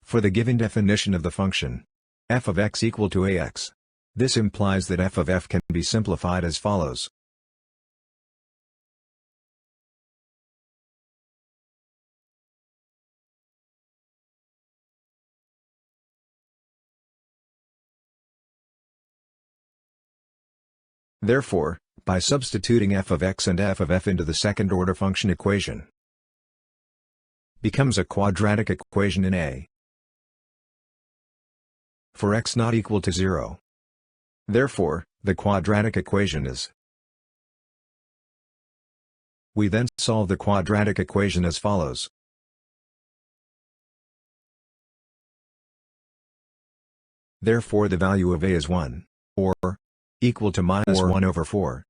For the given definition of the function f of x equal to ax, this implies that f of f can be simplified as follows. Therefore, by substituting f of x and f of f into the second-order function equation, becomes a quadratic equation in A for x not equal to 0. Therefore, the quadratic equation is. We then solve the quadratic equation as follows. Therefore the value of A is 1, or equal to minus 1 over 4.